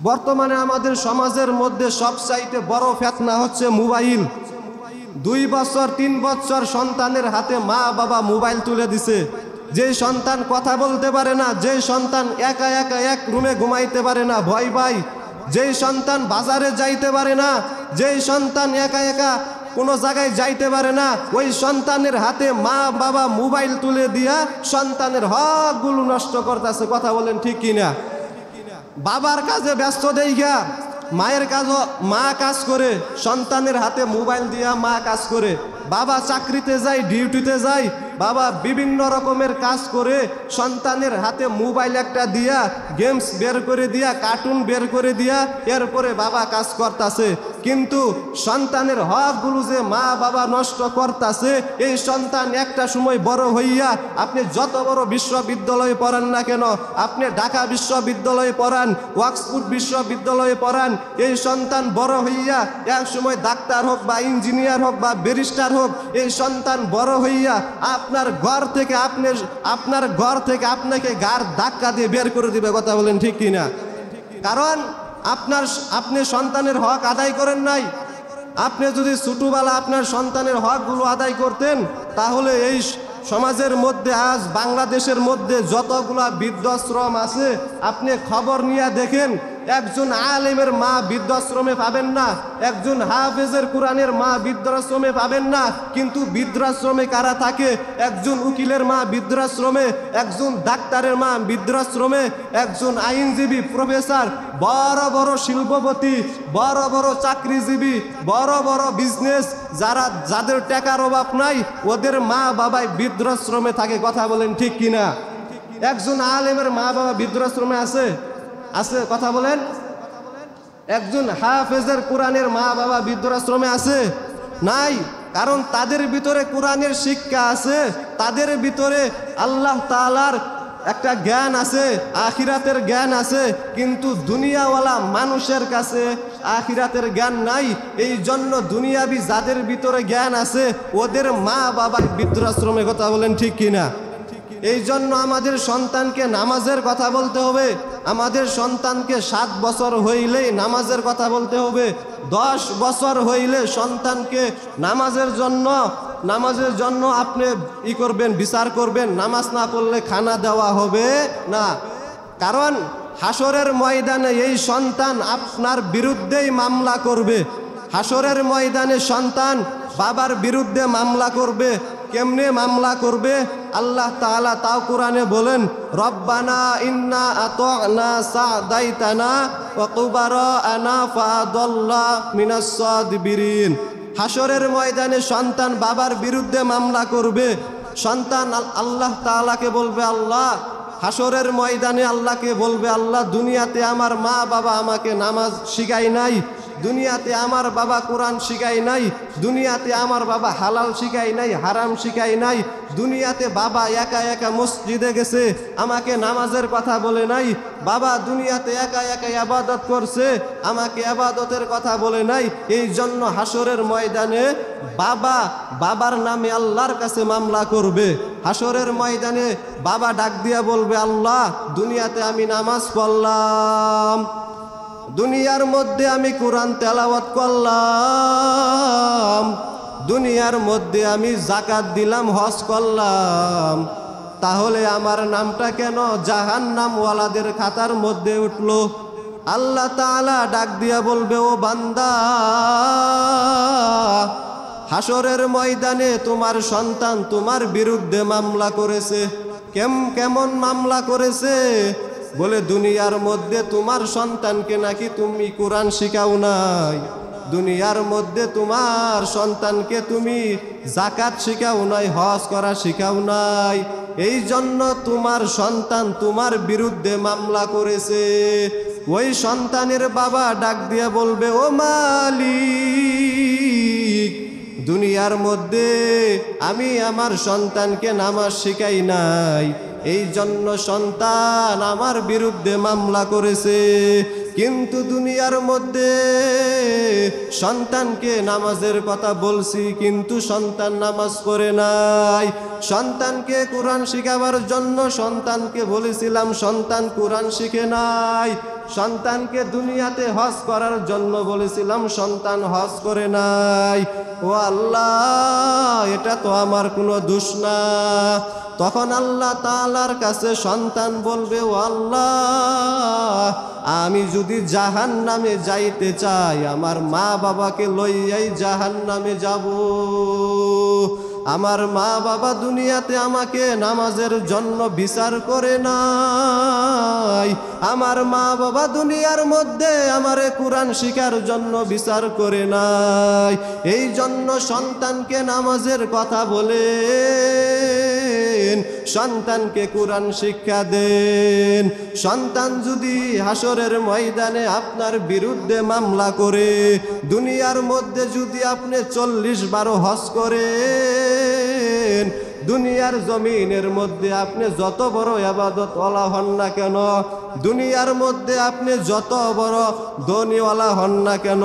বর্তমানে আমাদের সমাজের মধ্যে সবচাইতে বড় ফিতনা হচ্ছে মোবাইল। 2 বছর 3 বছর সন্তানের হাতে মা বাবা মোবাইল তুলে দিছে। যে সন্তান কথা বলতে পারে না, যে সন্তান একা একা এক রুমে ঘুমাইতে পারে না ভয় পায়, যেই সন্তান বাজারে যাইতে পারে না, যেই সন্তান একা একা কোনো জায়গায় যাইতে পারে না, ওই সন্তানের হাতে মা বাবা মোবাইল তুলে দিয়া সন্তানের হকগুলো নষ্ট করতেছে। কথা বলেন ঠিক কিনা? বাবার কাজে ব্যস্ত দেইগা মায়ের কাজও মা কাজ করে, সন্তানের হাতে মোবাইল দিয়া মা কাজ করে। বাবা চাকরিতে যায়, ডিউটিতে যায়, বাবা বিভিন্ন রকমের কাজ করে, সন্তানের হাতে মোবাইল একটা দিয়া, গেমস বের করে দিয়া, কার্টুন বের করে দিয়া, এরপরে বাবা কাজ করতেছে। কিন্তু সন্তানের হকগুলো যে মা বাবা নষ্ট করতেছে, এই সন্তান একটা সময় বড় হইয়া, আপনি যত বড় বিশ্ববিদ্যালয়ে পড়ান না কেন, আপনি ঢাকা বিশ্ববিদ্যালয়ে পড়ান, অক্সফোর্ড বিশ্ববিদ্যালয়ে পড়ান, এই সন্তান বড় হইয়া এক সময় ডাক্তার হোক বা ইঞ্জিনিয়ার হোক বা ব্যারিস্টার হোক, এই সন্তান বড় হইয়া আপনার ঘর থেকে আপনাকে গার ধাক্কা দিয়ে বের করে দিবে। কথা বলেন ঠিক কিনা? কারণ আপনি সন্তানের হক আদায় করেন নাই। আপনি যদি ছোটবেলা আপনার সন্তানের হকগুলো আদায় করতেন, তাহলে এই সমাজের মধ্যে আজ বাংলাদেশের মধ্যে যতগুলা বৃদ্ধাশ্রম আছে, আপনি খবর নিয়ে দেখেন, একজন আলেমের মা বৃদ্ধাশ্রমে পাবেন না, একজন হাফেজের কোরআনের মা বৃদ্ধাশ্রমে পাবেন না। কিন্তু বৃদ্ধাশ্রমে কারা থাকে? একজন উকিলের মা বৃদ্ধাশ্রমে, একজন ডাক্তারের মা বৃদ্ধাশ্রমে, একজন আইনজীবী, প্রফেসর, বড় বড় শিল্পপতি, বড় বড় চাকরিজীবী, বড় বড় বিজনেস, যাদের টাকার অভাব নাই, ওদের মা বাবাই বৃদ্ধাশ্রমে থাকে। কথা বলেন ঠিক কিনা? একজন আলেমের মা বাবা বৃদ্ধাশ্রমে আছে? কথা বলেন। একজন হাফেজের কোরআনের মা বাবা বৃদ্ধাশ্রমে আছে? নাই। কারণ তাদের ভিতরে কোরআনের শিক্ষা আছে, তাদের ভিতরে আল্লাহ তাআলার একটা জ্ঞান আছে, আখিরাতের জ্ঞান আছে। কিন্তু দুনিয়াওয়ালা মানুষের কাছে আখিরাতের জ্ঞান নাই। এই জন্য দুনিয়াবি যাদের ভিতরে জ্ঞান আছে, ওদের মা বাবা বৃদ্ধাশ্রমে। কথা বলেন ঠিক কিনা? এই জন্য আমাদের সন্তানকে নামাজের কথা বলতে হবে। আমাদের সন্তানকে 7 বছর হইলেই নামাজের কথা বলতে হবে। 10 বছর হইলে সন্তানকে নামাজের জন্য আপনি করবেন, বিচার করবেন। নামাজ না পড়লে খানা দেওয়া হবে না। কারণ হাসরের ময়দানে এই সন্তান আপনার বিরুদ্ধেই মামলা করবে। হাসরের ময়দানে সন্তান বাবার বিরুদ্ধে মামলা করবে। কেমনে মামলা করবে? আল্লাহ তাআলা তাও কোরআনে বলেন, রব্বানা ইন্না আতা'না সাদাইতানা ওয়া কুবারানা ফাদাল্লা মিনাস সাদিবিরিন। হাসরের ময়দানে সন্তান বাবার বিরুদ্ধে মামলা করবে। সন্তান আল্লাহ তাআলাকে বলবে, আল্লাহ, হাসরের ময়দানে আল্লাহকে বলবে, আল্লাহ, দুনিয়াতে আমার মা বাবা আমাকে নামাজ শিখায় নাই, দুনিয়াতে আমার বাবা কোরআন শিখায় নাই, দুনিয়াতে আমার বাবা হালাল শিখায় নাই, হারাম শিখায় নাই, দুনিয়াতে বাবা একা একা মসজিদে গেছে, আমাকে নামাজের কথা বলে নাই, বাবা দুনিয়াতে একা একা ইবাদত করছে, আমাকে ইবাদতের কথা বলে নাই। এই জন্য হাসরের ময়দানে বাবার নামে আল্লাহর কাছে মামলা করবে। হাসরের ময়দানে বাবা ডাক দিয়া বলবে, আল্লাহ, দুনিয়াতে আমি নামাজ পড়লাম, দুনিয়ার মধ্যে আমি কোরআন তেলাওয়াত করলাম, দুনিয়ার মধ্যে আমি যাকাত দিলাম, হজ করলাম, তাহলে আমার নামটা কেন জাহান্নামওয়ালাদের খাতার মধ্যে উঠলো? আল্লাহ তাআলা ডাক দিয়া বলবে, ও বান্দা, হাসরের ময়দানে তোমার সন্তান তোমার বিরুদ্ধে মামলা করেছে। কেমন মামলা করেছে? বলে, দুনিয়ার মধ্যে তোমার সন্তানকে নাকি তুমি কোরআন শিখাও নাই, দুনিয়ার মধ্যে তোমার সন্তানকে তুমি যাকাত শিখাও নাই, হজ করা শিখাও নাই, এই জন্য তোমার সন্তান তোমার বিরুদ্ধে মামলা করেছে। ওই সন্তানের বাবা ডাক দিয়া বলবে, ও মালিক, দুনিয়ার মধ্যে আমি আমার সন্তানকে নামাজ শিখাই নাই, এই জন্য সন্তান আমার বিরুদ্ধে মামলা করেছে। কিন্তু দুনিয়ার মধ্যে সন্তানকে নামাজের কথা বলছি, কিন্তু সন্তান নামাজ পড়ে নাই। সন্তানকে কোরআন শিখাবার জন্য সন্তানকে বলেছিলাম, সন্তান কোরআন শিখে নাই। সন্তানকে দুনিয়াতে হজ করার জন্য বলেছিলাম, সন্তান হজ করে নাই। ও আল্লাহ, এটা তো আমার কোনো দোষ না। তখন আল্লাহ তাআলার কাছে সন্তান বলবে, ও আল্লাহ, আমি যদি জাহান্নামে যাইতে চাই, আমার মা বাবাকে লইয়াই জাহান্নামে যাব। আমার মা বাবা দুনিয়াতে আমাকে নামাজের জন্য বিচার করে নাই, আমার মা বাবা দুনিয়ার মধ্যে আমারে কোরআন শিখার জন্য বিচার করে নাই। এই জন্য সন্তানকে নামাজের কথা বলেন, সন্তানকে কোরআন শিক্ষা দেন। সন্তান যদি হাসরের ময়দানে আপনার বিরুদ্ধে মামলা করে, দুনিয়ার মধ্যে যদি আপনি 40 বার হজ করেন, দুনিয়ার জমিনের মধ্যে আপনি যত বড় ইবাদতওয়ালা হন না কেন, দুনিয়ার মধ্যে আপনি যত বড় ধনীওয়ালা হন না কেন,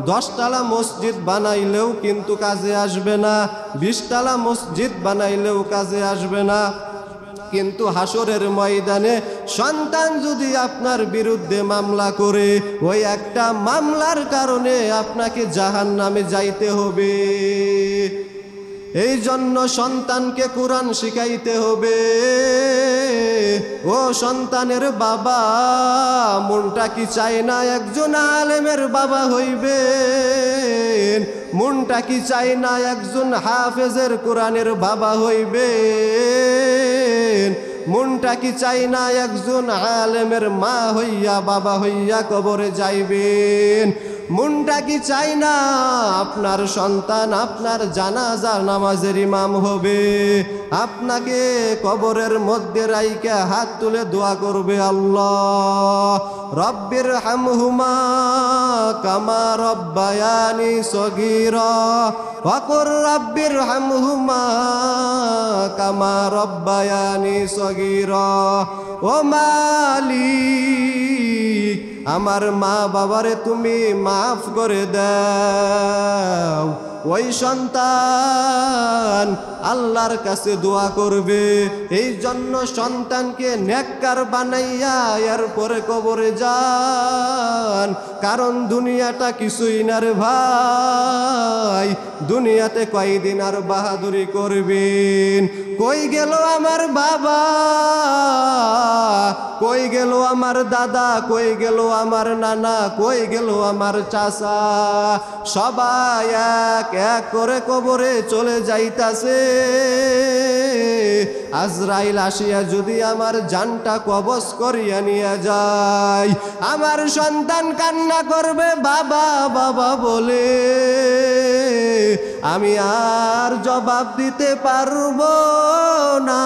10 তলা মসজিদ বানাইলেও কিন্তু কাজে আসবে না, 20 তলা মসজিদ বানাইলেও কাজে আসবে না। কিন্তু হাসরের ময়দানে সন্তান যদি আপনার বিরুদ্ধে মামলা করে, ওই একটা মামলার কারণে আপনাকে জাহান্নামে যাইতে হবে। এই জন্য সন্তানকে কোরআন শিখাইতে হবে। ও সন্তানের বাবা, মনটা কি চায় না একজন আলেমের বাবা হইবেন? মনটা কি চায় না একজন হাফেজের কোরআনের বাবা হইবেন? মনটা কি চাই না একজন আলেমের মা হইয়া বাবা হইয়া কবরে যাইবেন? মনটা কি চাই না আপনার সন্তান আপনার জানাজার নামাজের ইমাম হবে, আপনাকে কবরের মধ্যে রাইকা হাত তুলে দোয়া করবে, আল্লাহ রব্বির হামহুমা কামা রব্বায়ানি সগীরা ওয়াকুর রব্বির হামহুমা কামা রব্বায়ানি সগীরা। ও মালিক, আমার মা বাবারে তুমি মাফ করে দাও। ওই সন্তান আল্লাহর কাছে দোয়া করবে। এই জন্য সন্তানকে নেককার বানাইয়া এরপরে কবরে যান, কারণ দুনিয়াটা কিছুই না রে ভাই। দুনিয়াতে কয়দিন আর বাহাদুরি করবেন? কই গেল আমার বাবা, কই গেল আমার দাদা, কই গেল আমার নানা, কই গেল আমার চাচা? সবাই এক এক করে কবরে চলে যাইতাছে। আজরাইল আসিয়া যদি আমার জানটা কবজ করিয়া নিয়ে যায়, আমার সন্তান কান্না করবে বাবা বাবা বলে, আমি আর জবাব দিতে পারবো না।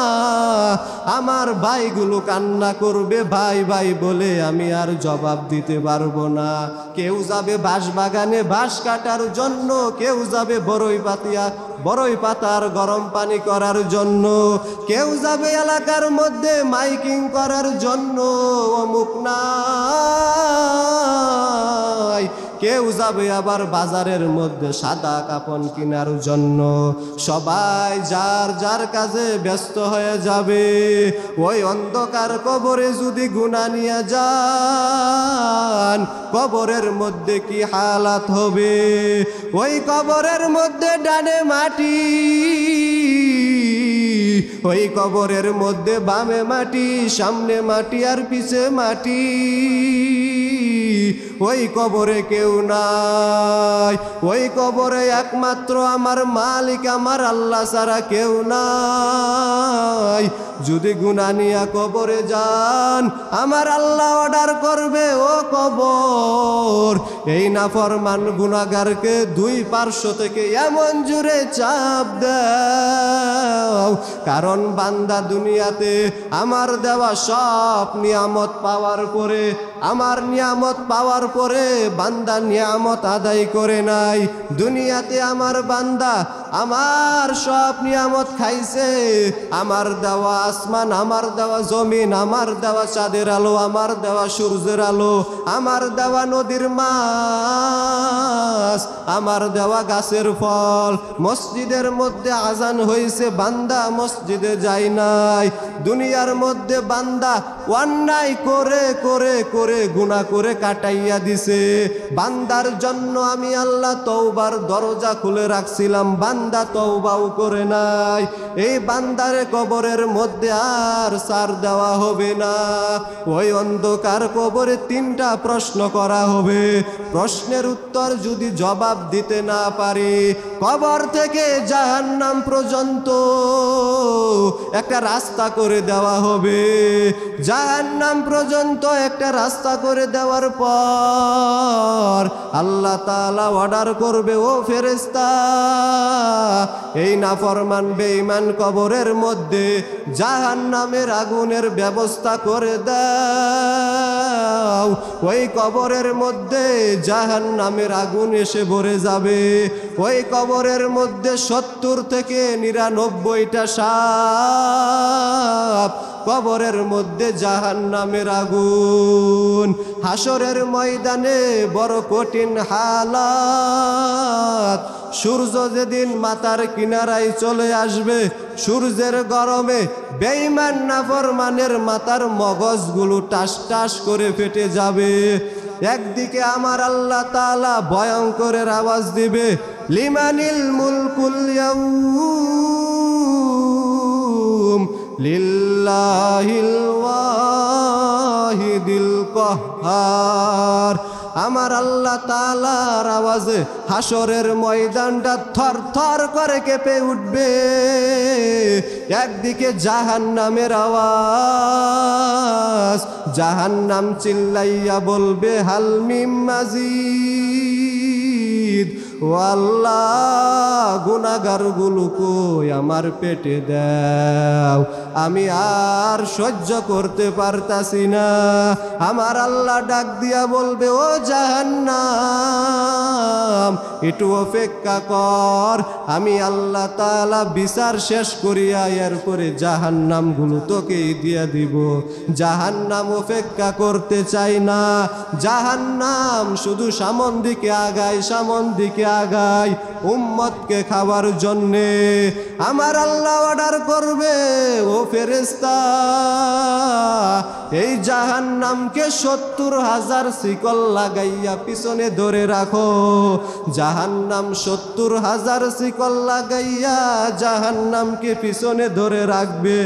আমার ভাইগুলো কান্না করবে ভাই ভাই বলে, আমি আর জবাব দিতে পারবো না। কেউ যাবে বাঁশ বাগানে বাঁশ কাটার জন্য, কেউ যাবে বড়ই পাতার গরম পানি করার জন্য, কেউ যাবে এলাকার মধ্যে মাইকিং করার জন্য, অমুক নাই। কেউ যাবে আবার বাজারের মধ্যে সাদা কাপড় কেনার জন্য। সবাই যার যার কাজে ব্যস্ত হয়ে যাবে। ওই অন্ধকার কবরে যদি গুনাহ নিয়ে যান, কবরের মধ্যে কি হালাত হবে? ওই কবরের মধ্যে ডানে মাটি, ওই কবরের মধ্যে বামে মাটি, সামনে মাটি আর পিছে মাটি। ওই কবরে কেউ নাই, ওই কবরে একমাত্র আমার মালিক আমার আল্লাহ ছাড়া কেউ নাই। যদি গুনাহ নিয়া কবরে যান, আমার আল্লাহ অর্ডার করবে, ও কবর এই নাফরমান গুনাহগারকে 2 পার্শ্ব থেকে এমন জোরে চাপ দাও, কারণ বান্দা দুনিয়াতে আমার দেওয়া সব নিয়ামত পাওয়ার পরে, আমার নিয়ামত পাওয়ার পরে বান্দা নিয়ামত আদায় করে নাই। দুনিয়াতে আমার বান্দা আমার সব নিয়ামত খাইছে, আমার দেওয়া আসমান, আমার দেওয়া জমিন, আমার দেওয়া চাঁদের আলো, আমার দেওয়া সূর্যের আলো, আমার দেওয়া নদীর মাছ, আমার দেওয়া গাছের ফল। মসজিদের মধ্যে আজান হয়েছে, বান্দা মসজিদে যায় নাই। দুনিয়ার মধ্যে বান্দা অন্যায় করে করে করে গুনাহ করে কাটাইয়া দিছে। বান্দার জন্য আমি আল্লাহ তওবার দরজা খুলে রাখছিলাম, বান্দা তওবাও করে নাই। এই বান্দারে কবরের মধ্যে আর ছাড় দেওয়া হবে না। ওই অন্ধকার কবরে 3টা প্রশ্ন করা হবে। প্রশ্নের উত্তর যদি জবাব দিতে না পারি, কবর থেকে জাহান্নাম পর্যন্ত একটা রাস্তা করে দেওয়া হবে। জাহান্নাম পর্যন্ত একটা রাস্তা করে দেওয়ার পর আল্লাহ তাআলা অর্ডার করবে, ও ফেরেশতা, এই নাফরমান বেঈমান কবরের মধ্যে জাহান্নামের আগুনের ব্যবস্থা করে দাও। ওই কবরের মধ্যে জাহান্নামের আগুন এসে ভরে যাবে। ওই কবরের মধ্যে 70 থেকে 99টা সাপ, কবরের মধ্যে জাহান্নামের আগুন। হাসরের ময়দানে বড় কঠিন হালাত। সূর্য যেদিন মাথার কিনারায় চলে আসবে, সূর্যের গরমে বেঈমান নাফরমানের মাথার মগজগুলো টাস টাস করে ফেটে যাবে। একদিকে আমার আল্লাহ তাআলা ভয়ঙ্করের আওয়াজ দিবে, লিমানিল মুলকুল ইয়াউম লিল্লাহিল ওয়াহিদিল কাহ্হার। আমার আল্লাহ তাআলার আওয়াজে হাসরের ময়দানটা থর থর করে কেঁপে উঠবে। একদিকে জাহান্নামের আওয়াজ, জাহান্নাম চিল্লাইয়া বলবে, হাল মিম মাজিদ, ও আল্লাহ, গুনাহগারগুলো কই, আমার পেটে দাও, আমি আর সহ্য করতে পারতাছি না। আমার আল্লাহ ডাক দিয়া বলবে, ও জাহান্নাম, একটু অপেক্ষা কর, আমি আল্লাহ তাআলা বিচার শেষ করিয়া এরপরে জাহান্নামগুলো তোকেই দিয়া দিব। জাহান্নাম অপেক্ষা করতে চাই না। জাহান্নাম শুধু সামন দিকে আগায়, সামন দিকে আগায় উম্মতকে খাওয়ার জন্যে। আমার আল্লাহ অর্ডার করবে, ও ফেরেশতা, এই জাহান্নামকে 70,000 শিকল লাগাইয়া পিছনে ধরে রাখো। জাহান্নাম 70,000 শিকল লাগাইয়া জাহান্নামকে পিছনে ধরে রাখবে।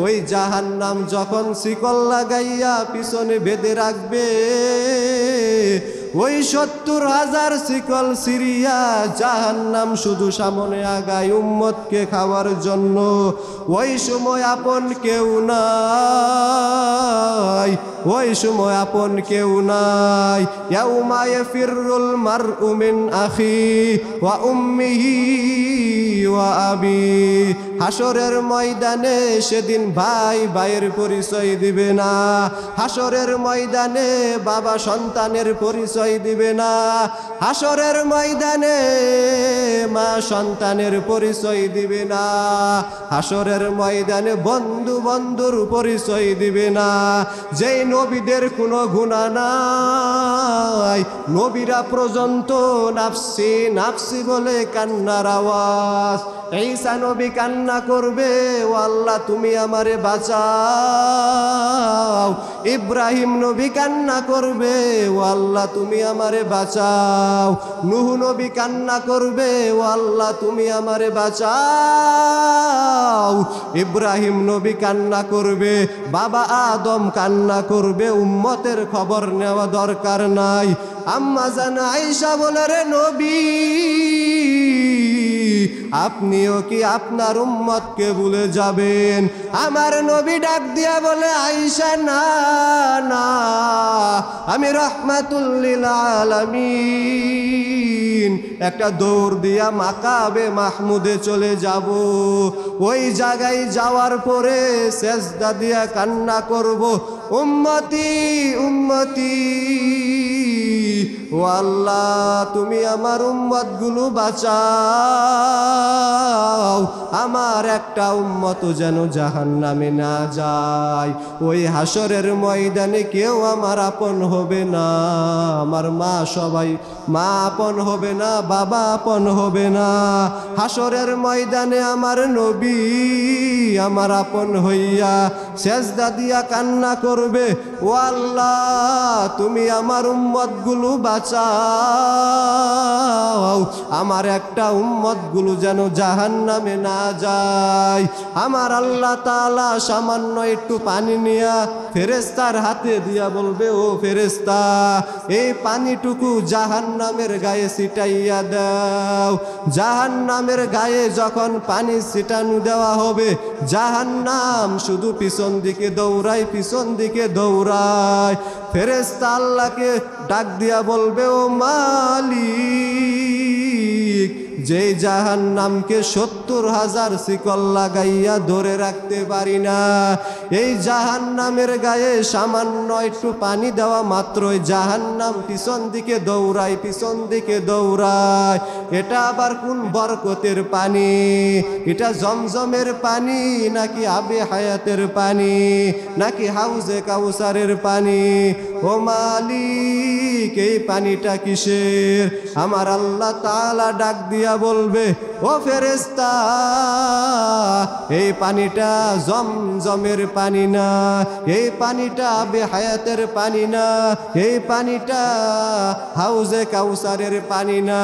ওই জাহান্নাম যখন শিকল লাগাইয়া পিছনে বেঁধে রাখবে, ওই 70,000 শিকল সিরিয়া জাহান্নাম শুধু সামনে আগায় উম্মতকে খাওয়ার জন্য। ওই সময় আপন কেউ নাই, ওই সময় আপন কেউ নাই। ইয়াউমা ইয়াফিরুল মারউ মিন আখি ওয়া উম্মিহি ওয়া আবি। হাসরের ময়দানে সেদিন ভাই ভাইয়ের পরিচয় দিবে না। হাসরের ময়দানে বাবা সন্তানের পরিচয় দিবে না। হাসরের ময়দানে মা সন্তানের পরিচয় দিবে না। হাসরের ময়দানে বন্ধু বন্ধুর পরিচয় দিবে না। যেই নবীদের কোনো গুনাহ নাই, নবীরা পর্যন্ত নাফসি নাফসি বলে কান্নার আওয়াজ। ঈসা নবী কান্না করবে, ও আল্লাহ তুমি আমারে বাঁচাও। ইব্রাহিম নবী কান্না করবে, ও আল্লাহ তুমি আমারে বাঁচাও। নূহ নবী কান্না করবে, ও আল্লাহ তুমি আমারে বাঁচাও। ইব্রাহিম নবী কান্না করবে, বাবা আদম কান্না করবে। উম্মতের খবর নেওয়া দরকার নাই। আম্মা জান আয়েশা বলে, রে নবী, আপনিও কি আপনার উম্মতকে ভুলে যাবেন? আমার নবী ডাক দিয়া বলে, আয়েশা, না না, আমি রাহমাতুল লিল আলামিন। একটা দৌড় দিয়া মাকাবে মাহমুদে চলে যাব। ওই জায়গায় যাওয়ার পরে সেজদা দিয়া কান্না করব, উম্মতি উম্মতি, ও আল্লাহ তুমি আমার উম্মতগুলো বাঁচাও, আমার একটা উম্মত যেন জাহান্নামে না যায়। ওই হাসরের ময়দানে কেউ আমার আপন হবে না। আমার মা সবাই মা আপন হবে না, বাবা আপন হবে না। হাসরের ময়দানে আমার নবী আমার আপন হইয়া সেজদা দিয়া কান্না করবে, ও আল্লাহ তুমি আমার উম্মতগুলো বাঁচাও, আমার একটা উম্মতগুলো যেন জাহান্নামে না যায়। আমার আল্লাহ তাআলা সামান্য একটু পানি নিয়া ফেরেশতার হাতে দিয়া বলবে, ও ফেরেশতা এই পানিটুকু জাহান্নামের গায়ে ছিটাইয়া দাও। জাহান্নামের গায়ে যখন পানি ছিটানো দেওয়া হবে, জাহান্নাম শুধু পিছন দিকে দৌড়ায়, পিছন দিকে দৌড়ায়। ফেরেশতা আল্লাহকে ডাক দিয়া বলবে, ও মালিক যেই জাহান্নামকে 70,000 শিকল লাগাইয়া ধরে রাখতে পারি না, এই জাহান্নামের গায়ে সামান্য একটু পানি দেওয়া মাত্রই জাহান্নাম পিছন দিকে দৌড়ায়, পিছন দিকে দৌড়ায়। এটা আবার কোন বরকতের পানি? এটা জমজমের পানি নাকি আবে হায়াতের পানি নাকি হাউজে কাউসারের পানি? ও মালিক এই পানিটা কিসের? আমার আল্লাহ তাআলা ডাক দিয়া বলবে, ও ফেরেশতা এই পানিটা জমজমের পানি না, এই পানিটা আবে হায়াতের পানি না, এই পানিটা হাউজে কাউসারের পানি না,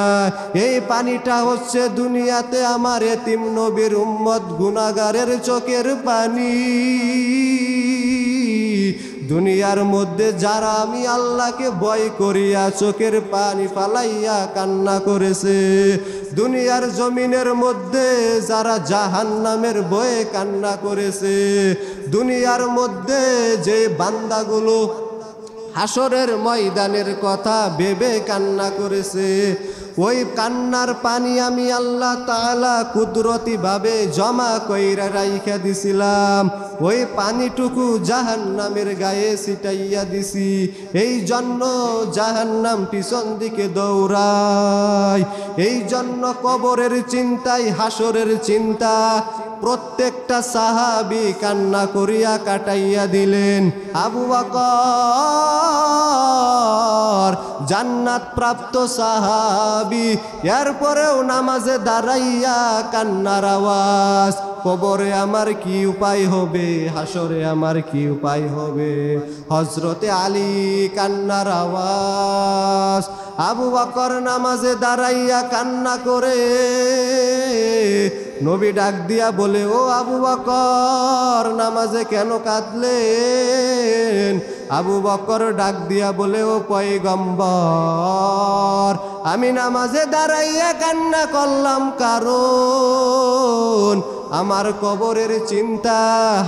এই পানিটা হচ্ছে দুনিয়াতে আমার এতিম নবীর উম্মত গুনাহগারের চোখের পানি। দুনিয়ার মধ্যে যারা আমি আল্লাহকে ভয় করিয়া চোখের পানি ফালাইয়া কান্না করেছে, দুনিয়ার জমিনের মধ্যে যারা জাহান্নামের ভয়ে কান্না করেছে, দুনিয়ার মধ্যে যে বান্দাগুলো হাসরের ময়দানের কথা ভেবে কান্না করেছে, ওই কান্নার পানি আমি আল্লাহ তাআলা কুদরতি ভাবে জমা কইরা রাইখা দিছিলাম, ওই পানিটুকু জাহান্নামের গায়ে ছিটাইয়া দিছি। এই জন্য জাহান্নাম পিছন দিকে দৌড়ায়, এই জন্য কবরের চিন্তায় হাসরের চিন্তা প্রত্যেকটা সাহাবী কান্না করিয়া কাটাইয়া দিলেন। আবু বকর জান্নাত প্রাপ্ত সাহাবী, এরপরেও নামাজে দাঁড়াইয়া কান্নার আওয়াজ, কবরে আমার কি উপায় হবে, হাসরে আমার কি উপায় হবে। হযরতে আলী কান্নার আওয়াজ, আবু বকর নামাজে দাঁড়াইয়া কান্না করে। নবী ডাক দিয়া বলে, ও আবু বকর নামাজে কেন কাঁদলেন? আবু বকর ডাক দিয়া বলে, ও পয়গম্বর আমি নামাজে দাঁড়াইয়া কান্না করলাম কারণ আমার কবরের চিন্তা,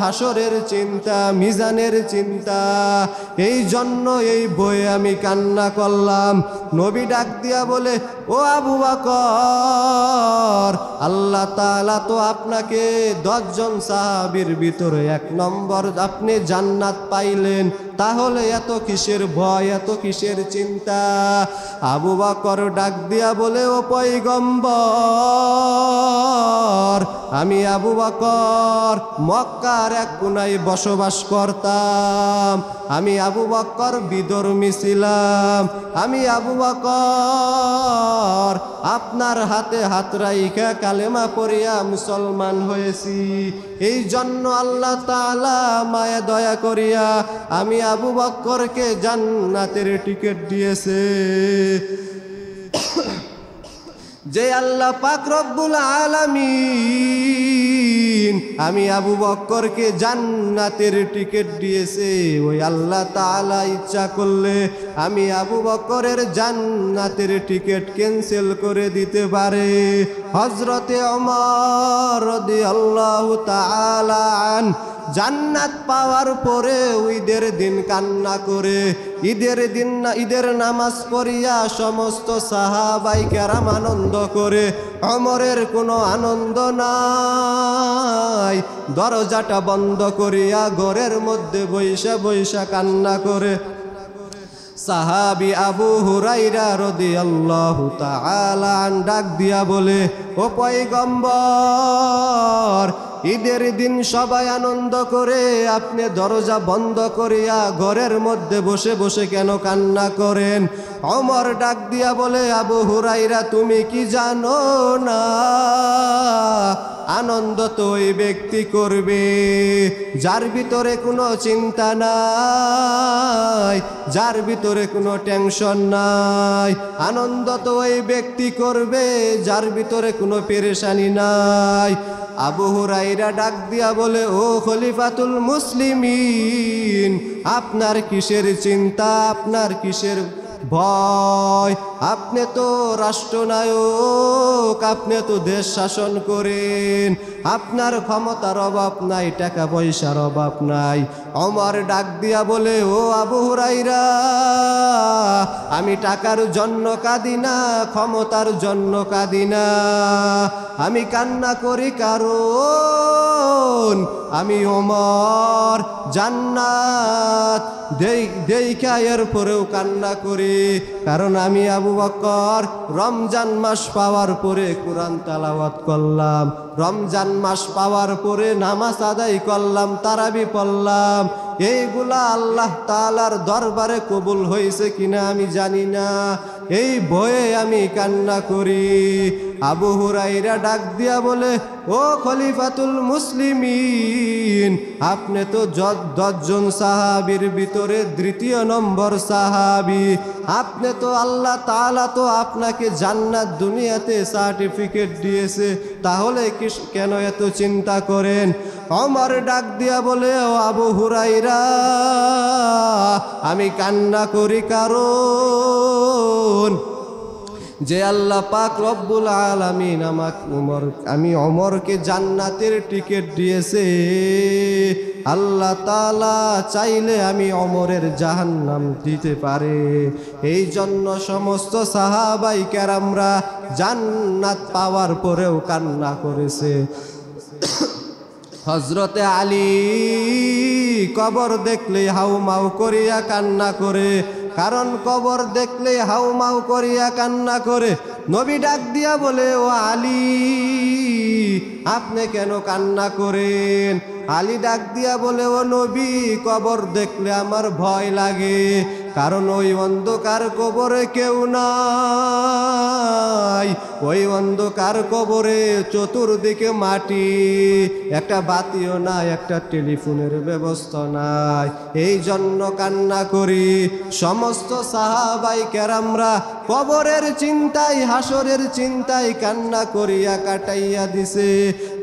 হাসরের চিন্তা, মিজানের চিন্তা, এই জন্য এই বয়ে আমি কান্না করলাম। নবী ডাক দিয়া বলে, ও আবু বকর আল্লাহ তাআলা তো আপনাকে 10 জন সাহাবীর ভিতরে 1 নম্বর আপনি জান্নাত পাইলেন, তাহলে এত কিসের ভয়, এত কিসের চিন্তা? আবু বকর ডাক দিয়া বলে, ও পয়গম্বর আমি আবু বকর মক্কার এক কোনায় বসবাস করতাম, আমি আবু বকর বিধর্মী ছিলাম, আমি আবু বকর আপনার হাতে হাত রাইখা কালেমা পড়িয়া মুসলমান হয়েছি। এই জন্য আল্লাহ তাআলা মায়া দয়া করিয়া আমি আবু বকরকে জান্নাতের টিকিট দিয়েছে। যে আল্লাহ পাক রব্বুল আলামিন আমি আবু বকরকে জান্নাতের টিকিট দিয়েছে, ওই আল্লাহ তাআলা ইচ্ছা করলে আমি আবু বকরের জান্নাতের টিকিট ক্যান্সেল করে দিতে পারে। হযরতে ওমর রাদিয়াল্লাহু তাআলা আন জান্নাত পাওয়ার পরে ঈদের দিন কান্না করে, ঈদের নামাজ পড়িয়া সমস্ত সাহাবাই কেরাম আনন্দ করে, ওমরের কোনো আনন্দ নাই। দরজাটা বন্ধ করিয়া ঘরের মধ্যে বইসা বইসা কান্না করে। সাহাবী আবু হুরাইরা রাদিয়াল্লাহু তাআলা আন ডাক দিয়া বলে, ও পয়গম্বর ঈদের দিন সবাই আনন্দ করে, আপনি দরজা বন্ধ করিয়া ঘরের মধ্যে বসে বসে কেন কান্না করেন? ওমর ডাক দিয়া বলে, আবু হুরাইরা তুমি কি জানো না আনন্দ তো ওই ব্যক্তি করবে যার ভিতরে কোনো চিন্তা নাই, যার ভিতরে কোনো টেনশন নাই। আনন্দ তো ওই ব্যক্তি করবে যার ভিতরে কোনো পেরেশানি নাই। আবু হুরাইরা ডাক দিয়া বলে, ও খলিফাতুল মুসলিমিন, আপনার কিসের চিন্তা, আপনার কিসের ভয়? আপনি তো রাষ্ট্রনায়ক, আপনি তো দেশ শাসন করেন, আপনার ক্ষমতার অভাব নাই, টাকা পয়সার অভাব নাই। ওমর ডাক দিয়া বলে, ও আবু হুরাইরা, আমি টাকার জন্য কাঁদি না, ক্ষমতার জন্য কাঁদি না, আমি কান্না করি কারণ আমি ওমর জান্নাত দেইখা এর পরেও কান্না করি, কারণ আমি আবু বকর রমজান মাস পাওয়ার পরে কোরআন তেলাওয়াত করলাম, রমজান মাস পাওয়ার পরে নামাজ আদায় করলাম, তারাবি পড়লাম। এইগুলা আল্লাহ তাআলার দরবারে কবুল হয়েছে কিনা আমি জানি না, এই ভয়ে আমি কান্না করি। আবু হুরাইরা ডাক দিয়া বলে, ও খলিফাতুল মুসলিমিন, আপনি তো 10 জন সাহাবীর ভিতরে দ্বিতীয় নম্বর সাহাবী, আপনি তো আল্লাহ তাআলা তো আপনাকে জান্নাত দুনিয়াতে সার্টিফিকেট দিয়েছে, তাহলে কেন এত চিন্তা করেন? ওমর ডাক দিয়া বলে, ও আবু হুরাইরা, আমি কান্না করি কারণ যে আল্লাহ পাক রব্বুল আলামিন আমি ওমরকে জান্নাতের টিকিট দিয়েছে, আল্লাহ তাআলা চাইলে আমি ওমরের জাহান্নাম দিতে পারে। এই জন্য সমস্ত সাহাবাই কেরামরা জান্নাত পাওয়ার পরেও কান্না করেছে। হযরতে আলী কবর দেখলে হাউমাউ করিয়া কান্না করে, কারণ কবর দেখলে হাউমাউ করিয়া কান্না করে। নবী ডাক দিয়া বলে, ও আলী, আপনি কেন কান্না করেন? আলী ডাক দিয়া বলে, ও নবী, কবর দেখলে আমার ভয় লাগে, কারণ ওই অন্ধকার কবরে কেউ নাই, ওই অন্ধকার কবরে চতুর্দিকে মাটি, একটা বাতিও নাই, একটা টেলিফোনের ব্যবস্থা নাই, এই জন্য কান্না করি। সমস্ত সাহাবাই কেরামরা কবরের চিন্তায়, হাসরের চিন্তায় কান্না করিয়া কাটাইয়া দিছে,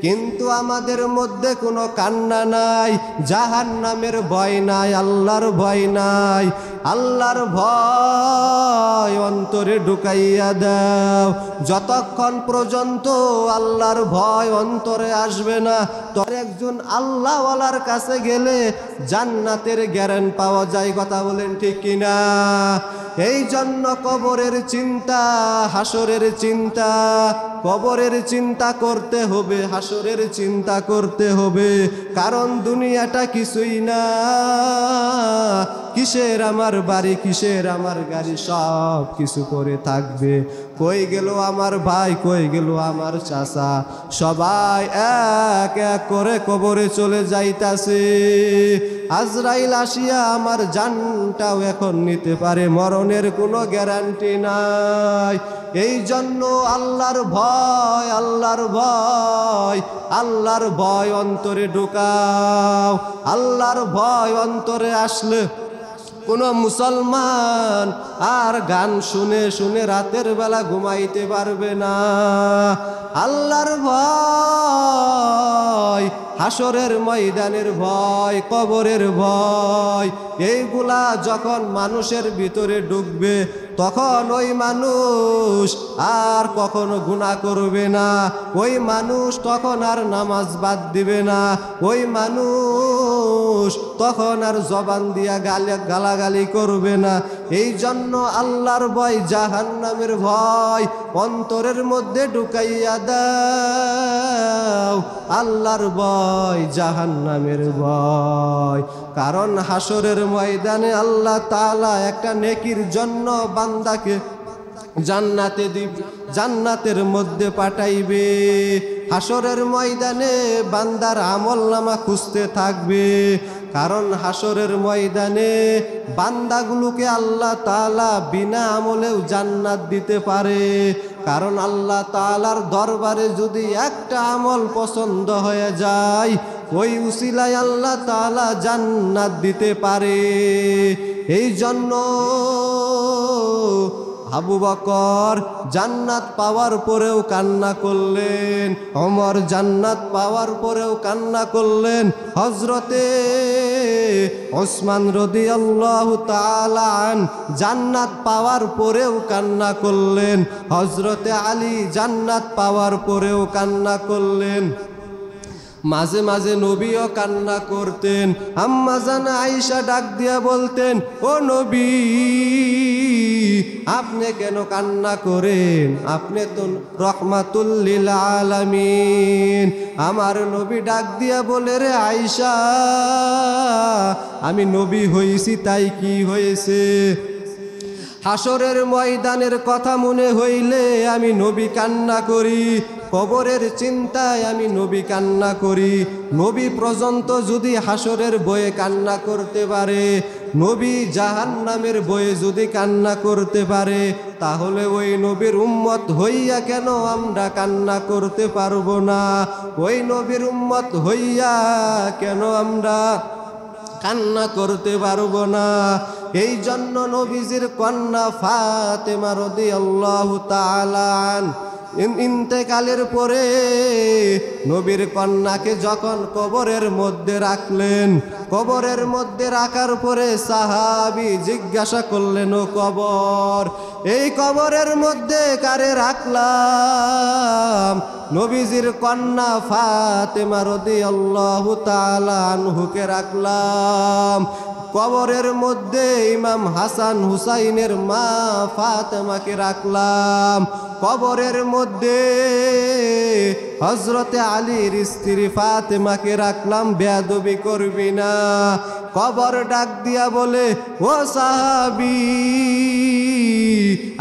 কিন্তু আমাদের মধ্যে কোনো কান্না নাই, জাহান্নামের ভয় নাই, আল্লাহর ভয় নাই। আল্লাহর ভয় অন্তরে ঢুকাইয়া দাও, যতক্ষণ পর্যন্ত আল্লাহর ভয় অন্তরে আসবে না, তোর একজন আল্লাহওয়ালার কাছে গেলে জান্নাতের গ্যারান্টি পাওয়া যায়। কথা বলেন ঠিক কিনা? এই জন্য কবরের চিন্তা, হাসরের চিন্তা, কবরের চিন্তা করতে হবে, হাসরের চিন্তা করতে হবে, কারণ দুনিয়াটা কিছুই না। কিসের আমার বাড়ি, কিসের আমার গাড়ি, সব কিছু করে থাকবে। কই গেল আমার ভাই, কই গেল আমার চাচা, সবাই এক এক করে কবরে চলে যাইতাছে। আজরাইল আসিয়া আমার জানটাও এখন নিতে পারে, মরণের কোনো গ্যারান্টি নাই। এই জন্য আল্লাহর ভয়, আল্লাহর ভয়, আল্লাহর ভয় অন্তরে ঢুকাও। আল্লাহর ভয় অন্তরে আসলে কোনো মুসলমান আর গান শুনে শুনে রাতের বেলা ঘুমাইতে পারবে না। আল্লাহর ভয়, হাসরের ময়দানের ভয়, কবরের ভয়, এইগুলা যখন মানুষের ভিতরে ঢুকবে, তখন ওই মানুষ আর কখনো গুনাহ করবে না, ওই মানুষ তখন আর নামাজ বাদ দিবে না, ওই মানুষ তখন আর জবান দিয়া গালাগালি করবে না। এই জন্য আল্লাহর ভয়, জাহান্নামের ভয় অন্তরের মধ্যে ঢুকাইয়া দাও। আল্লাহর ভয়, জাহান্নামের ভয়, কারণ হাসরের ময়দানে আল্লাহ তাআলা একটা নেকির জন্য বান্দাকে জান্নাতে দিবে, জান্নাতের মধ্যে পাঠাইবে। হাসরের ময়দানে বান্দার আমলনামা খুঁজতে থাকবে, কারণ হাসরের ময়দানে বান্দাগুলোকে আল্লাহ তাআলা বিনা আমলেও জান্নাত দিতে পারে। কারণ আল্লাহ তাআলার দরবারে যদি একটা আমল পছন্দ হয়ে যায়, ওই উসিলায় আল্লাহ তাআলা জান্নাত দিতে পারে। এই জন্য আবু বকর জান্নাত পাওয়ার পরেও কান্না করলেন, ওমর জান্নাত পাওয়ার পরেও কান্না করলেন, হযরতে ওসমান রাদিয়াল্লাহু তাআলা জান্নাত পাওয়ার পরেও কান্না করলেন, হযরতে আলী জান্নাত পাওয়ার পরেও কান্না করলেন। মাঝে মাঝে নবীও কান্না করতেন। আম্মা জান আয়েশা ডাক দিয়া বলতেন, ও নবী, আপনি কেন কান্না করেন? আপনি তো রহমাতুল লিল আলামিন। আমার নবী ডাক দিয়া বলে, রে আয়েশা, আমি নবী হইছি তাই কি হয়েছে? হাসরের ময়দানের কথা মনে হইলে আমি নবী কান্না করি, কবরের চিন্তায় আমি নবী কান্না করি। নবী পর্যন্ত যদি হাসরের বয়ে কান্না করতে পারে, নবী জাহান্নামের বয়ে যদি কান্না করতে পারে, তাহলে ওই নবীর উম্মত হইয়া কেন আমরা কান্না করতে পারবো না? ওই নবীর উম্মত হইয়া কেন আমরা কান্না করতে পারবো না? এই জন্য নবীজির কন্যা ফাতেমা রাদিয়াল্লাহু তাআলা ইন্তেকালের পরে নবীর কন্যাকে যখন কবরের মধ্যে রাখলেন, কবরের মধ্যে রাখার পরে সাহাবী জিজ্ঞাসা করলেন, ও কবর, এই কবরের মধ্যে কারে রাখলাম? নবীজির কন্যা ফাতেমা রাদিয়াল্লাহু তাআলা আনহুকে রাখলাম। কবরের মধ্যে ইমাম হাসান হুসাইনের মা ফাতেমাকে রাখলাম। কবরের মধ্যে হযরতে আলীর স্ত্রী ফাতেমাকে রাখলাম। বেয়াদবি করবি না। কবর ডাক দিয়া বলে, ও সাহাবী,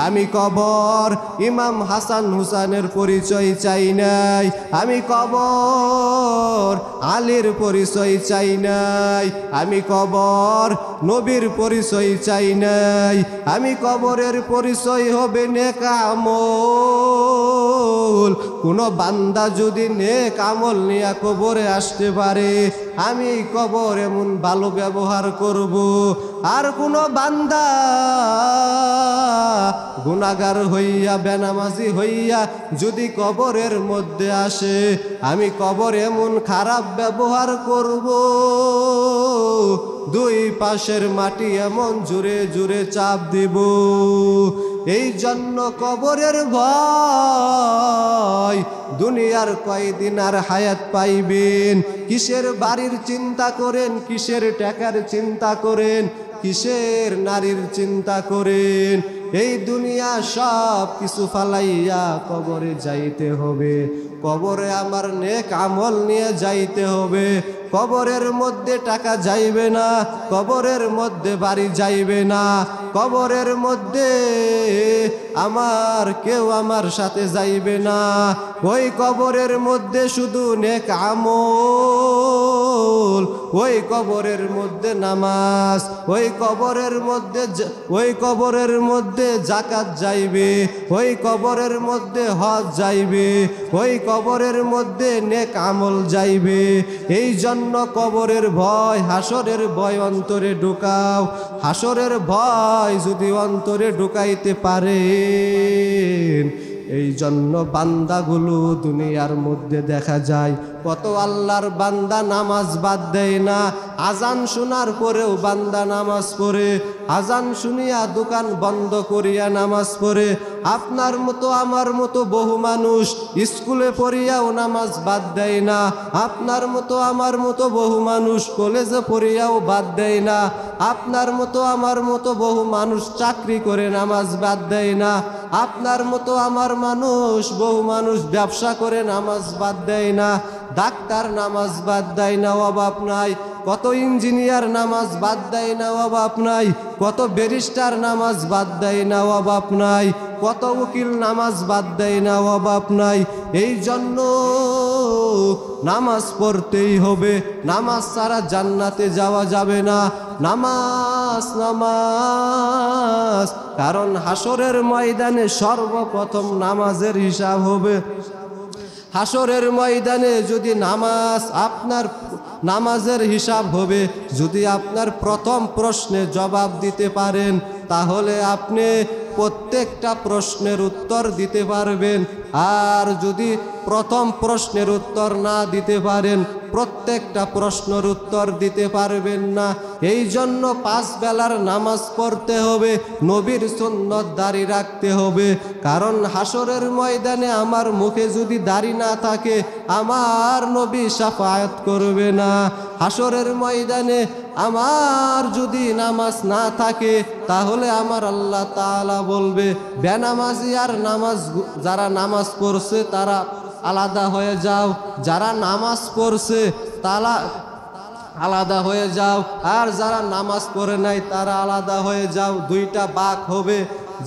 আমি কবর ইমাম হাসান হুসাইনের পরিচয় চাই নাই, আমি কবর আলীর পরিচয় চাই নাই, আমি কবর নবীর পরিচয় চাই নাই, আমি কবরের পরিচয় হবে নেক আমল। কোন বান্দা যদি নেক আমল নিয়ে কবরে আসতে পারে, আমি কবর এমন ভালো ব্যবহার করব। আর কোন বান্দা গুনাহগার হইয়া বেনামাজি হইয়া যদি কবরের মধ্যে আসে, আমি কবর এমন খারাপ ব্যবহার করব, দুই পাশের মাটি এমন জোরে জোরে চাপ দিব। এই জন্য কবরের ভয়। দুনিয়ার কয়দিন আর হায়াত পাইবেন? কিসের বাড়ির চিন্তা করেন, কিসের টাকার চিন্তা করেন, কিসের নারীর চিন্তা করেন? এই দুনিয়া সব কিছু ফালাইয়া কবরে যাইতে হবে। কবরে আমার নেক আমল নিয়ে যাইতে হবে। কবরের মধ্যে টাকা যাইবে না, কবরের মধ্যে বাড়ি যাইবে না, কবরের মধ্যে আমার কেউ আমার সাথে যাইবে না। ওই কবরের মধ্যে শুধু নেক আমল, ওই কবরের মধ্যে নামাজ, ওই কবরের মধ্যে যাকাত যাইবে, ওই কবরের মধ্যে হজ যাইবে, ওই কবরের মধ্যে নেক আমল যাইবে। এই জন্য কবরের ভয়, হাসরের ভয় অন্তরে ঢুকাও। হাসরের ভয় যদি অন্তরে ঢুকাইতে পারেন, এই জন্য বান্দাগুলো দুনিয়ার মধ্যে দেখা যায় কত আল্লাহর বান্দা নামাজ বাদ দেয় না। আজান শোনার পরেও বান্দা নামাজ পড়ে, আজান শুনিয়া দোকান বন্ধ করিয়া নামাজ পড়ে। আপনার মতো আমার মতো বহু মানুষ স্কুলে পড়িয়াও নামাজ বাদ দেয় না। আপনার মতো আমার মতো বহু মানুষ কলেজে পড়িয়াও বাদ দেয় না। আপনার মতো আমার মতো বহু মানুষ চাকরি করে নামাজ বাদ দেয় না। আপনার মতো আমার বহু মানুষ ব্যবসা করে নামাজ বাদ দেয় না। ডাক্তার নামাজ বাদ দেয় না, অভাব নাই। কত ইঞ্জিনিয়ার নামাজ বাদ দেয় না, অভাব নাই। কত ব্যারিস্টার নামাজ বাদ দেয় না, অভাব নাই। কত উকিল নামাজ বাদ দেয় না, অভাব নাই। এই জন্য নামাজ পড়তেই হবে, নামাজ ছাড়া জান্নাতে যাওয়া যাবে না। নামাজ নামাজ, কারণ হাসরের ময়দানে সর্বপ্রথম নামাজের হিসাব হবে। হাসরের ময়দানে যদি আপনার নামাজের হিসাব হবে, যদি আপনার প্রথম প্রশ্নে জবাব দিতে পারেন, তাহলে আপনি প্রত্যেকটা প্রশ্নের উত্তর দিতে পারবেন। আর যদি প্রথম প্রশ্নের উত্তর না দিতে পারেন, প্রত্যেকটা প্রশ্নের উত্তর দিতে পারবেন না। এই জন্য 5 বেলার নামাজ পড়তে হবে, নবীর সুন্নত দাড়ি রাখতে হবে। কারণ হাসরের ময়দানে আমার মুখে যদি দাড়ি না থাকে, আমার নবী শাফায়াত করবে না। হাসরের ময়দানে আমার যদি নামাজ না থাকে, তাহলে আমার আল্লাহ তাআলা বলবে, বেনামাজি আর যারা নামাজ পড়ছে তারা আলাদা হয়ে যাও, যারা নামাজ পড়ছে তারা আলাদা হয়ে যাও, আর যারা নামাজ পড়ে নাই তারা আলাদা হয়ে যাও। 2টা ভাগ হবে।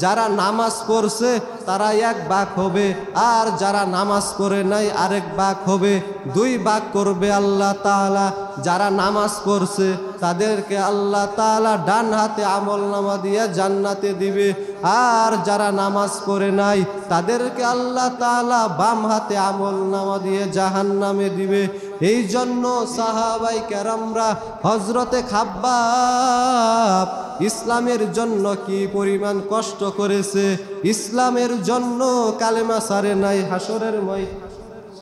যারা নামাজ পড়ছে তারা 1 ভাগ হবে, আর যারা নামাজ পড়ে নাই আরেক ভাগ হবে। 2 ভাগ করবে আল্লাহ তাআলা। যারা নামাজ পড়ছে তাদেরকে আল্লাহ তাআলা ডান হাতে আমলনামা দিয়ে জান্নাতে দিবে, আর যারা নামাজ পড়ে নাই তাদেরকে আল্লাহ তাআলা বাম হাতে আমলনামা দিয়ে জাহান্নামে দিবে। এই জন্য সাহাবায়ে কেরামরা, হযরতে খাব্বাব ইসলামের জন্য কি পরিমাণ কষ্ট করেছে, ইসলামের জন্য কালেমা ছাড়ে নাই। হাসরের